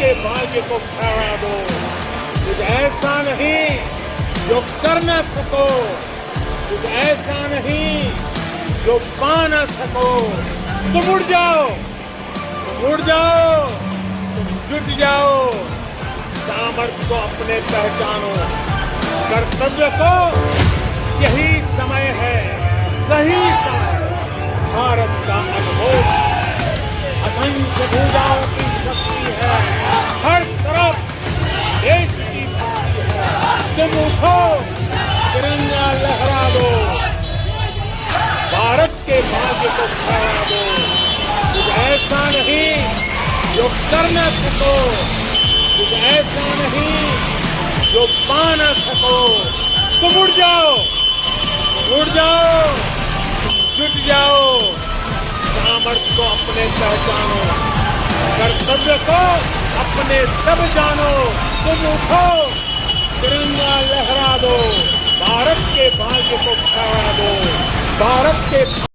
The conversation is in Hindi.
के भाग्य को फहरा दो। कुछ ऐसा नहीं जो कर न सको, कुछ ऐसा नहीं जो पा न सको। तुम उड़ जाओ, तुम उड़ जाओ, तुम जुट जाओ। सामर्थ्य को अपने पहचानो, कर्तव्य को यही समय है, सही समय। भारत का अनुभव असंख्य भुजाओं की शक्ति है, हर तरफ देश की भक्ति है। तुम उठो, तिरंगा लहरा दो, भारत के भाग्य को फहरा दो। कुछ ऐसा नहीं जो कर न सको, कुछ ऐसा नहीं जो पा न सको। तुम उड़ जाओ, तुम उड़ जाओ, जुट जाओ। सामर्थ्य को अपने पहचानो, कर्तव्य को अपने सब जानो। तुम उठो, तिरंगा लहरा दो, भारत के भाग्य को फहरा दो, भारत के